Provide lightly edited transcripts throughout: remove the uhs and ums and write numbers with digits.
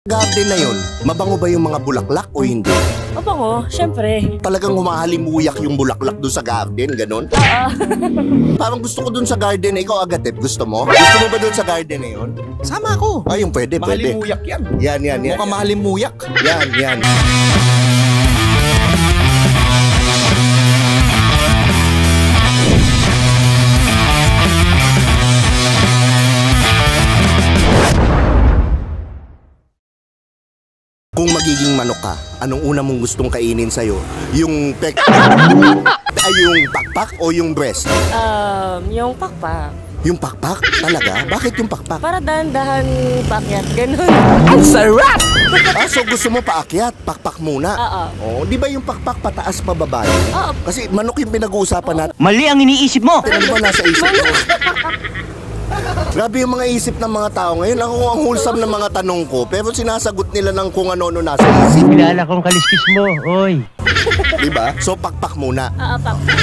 Garden na yun, mabango ba yung mga bulaklak o hindi? Mabango, syempre. Talagang humahalimuyak yung bulaklak doon sa garden, ganun? Oo. Parang gusto ko doon sa garden na ikaw, Agatep, gusto mo? Gusto mo ba doon sa garden na yun? Sama ako. Ay, yung pwede. Mahalimuyak yan. Yan. Mukhang mahalimuyak. Yan. Kung magiging manok ka, anong una mong gustong kainin sa'yo? Yung ay yung pakpak o yung breast? Yung pakpak. Yung pakpak? Talaga? Bakit yung pakpak? Para dahan-dahan pakyat, ganun. Ang sarap! So gusto mo paakyat, pakpak muna? Oo. Di ba yung pakpak pataas pababa? Oo. Kasi manok yung pinag-uusapan natin. Mali ang iniisip mo! Ano ba nasa isip mo? Grabe yung mga isip ng mga tao ngayon. Ako ang wholesome ng mga tanong ko, pero sinasagot nila ng kung ano-ano nasa isip. Kilala kong kaliskis mo, oy. Diba? So pakpak muna. Oo, pakpak.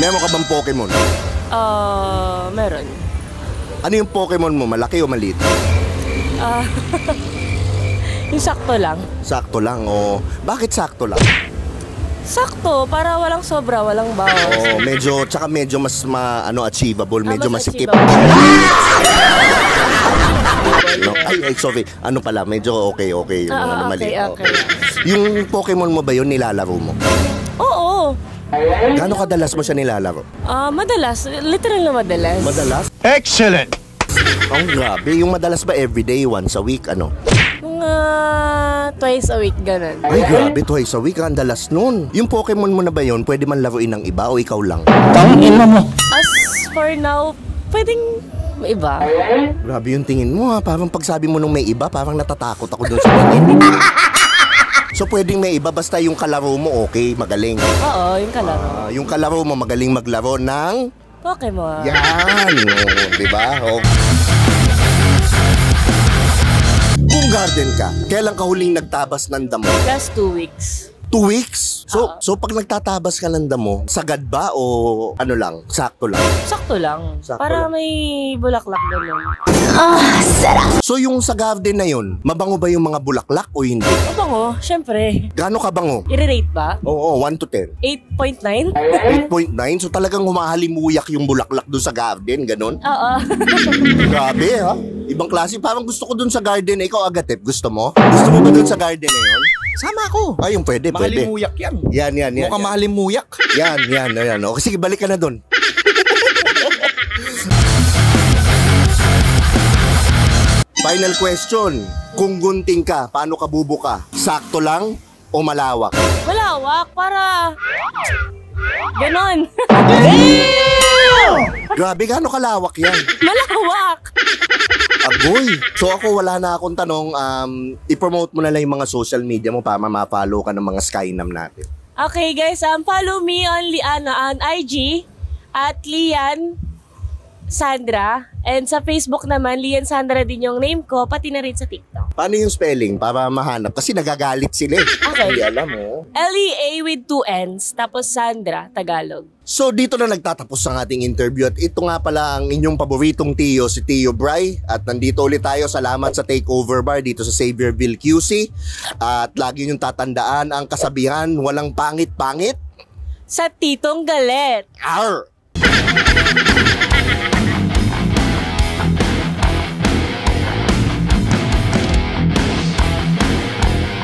Meron ka bang Pokemon? Meron. Ano yung Pokemon mo? Malaki o maliit? Yung sakto lang. Sakto lang o... Bakit sakto lang? Sakto, para walang sobra, walang bawas. Tsaka medyo mas achievable, medyo mas masikip. achievable. No, ay, sorry. Ano pala, medyo okay yung mali. Okay. Yung Pokemon mo ba yun nilalaro mo? Oo. Gaano kadalas mo siya nilalaro? Madalas. Literal na madalas. Madalas? Excellent! Ang grabe. Yung madalas ba everyday, once a week, ano? Mga twice a week, ganun. Ay, grabe, twice a week. Ang dalas nun. Yung Pokemon mo na ba yun, pwede man laruin ng iba o ikaw lang? Tangin mo! As for now, pwedeng may iba. Grabe yung tingin mo ha. Parang pagsabi mo nung may iba, parang natatakot ako doon sa tingin. So pwedeng may iba, basta yung kalaro mo okay, magaling. Oo, yung kalaro. Yung kalaro mo magaling maglaro ng... Pokemon. Yan! Diba? Kung garden ka, kailan ka huling nagtabas ng damo? Last 2 weeks. 2 weeks? So pag nagtatabas ka ng damo, sagad ba o ano lang? Sakto lang? Sakto lang. Sakto Para lang. may bulaklak ganun. So yung sa garden na yun, mabango ba yung mga bulaklak o hindi? Mabango, syempre. Gaano kabango? I-rate ba? Oo, 1 to 10. 8.9? 8.9? So talagang humahalimuyak yung bulaklak doon sa garden, ganun? Oo. Grabe ha? Ibang klase. Parang gusto ko doon sa garden. Ikaw, Agatep, gusto mo? Gusto mo ba doon sa garden na yun? Sama ako. Ay, yung pwede. Mahalimuyak yan. Yan. Mukhang mahalimuyak. Yan. O, sige, balik ka na doon. Final question. Kung gunting ka, paano ka bubuka? Sakto lang o malawak? Malawak, para... Ganon. Grabe, gaano kalawak yan? Malawak. Agoy. So ako, wala na akong tanong. I-promote mo na lang yung mga social media mo para ma-follow ka ng mga Skynam natin. Okay guys, follow me on IG at Lian Sandra. And sa Facebook naman, Lian Sandra din yung name ko, pati na rin sa TikTok. Paano yung spelling para mahanap? Kasi nagagalit sila eh. Okay. Hindi alam mo. Lea with 2 N's, tapos Sandra, Tagalog. So dito na nagtatapos ang ating interview at ito nga pala ang inyong paboritong Tio, si Tio Bry. At nandito ulit tayo. Salamat sa Takeover Bar dito sa Xavierville, QC. At lagi niyong tatandaan ang kasabihan, walang pangit-pangit Sa Titong Galit. Arr!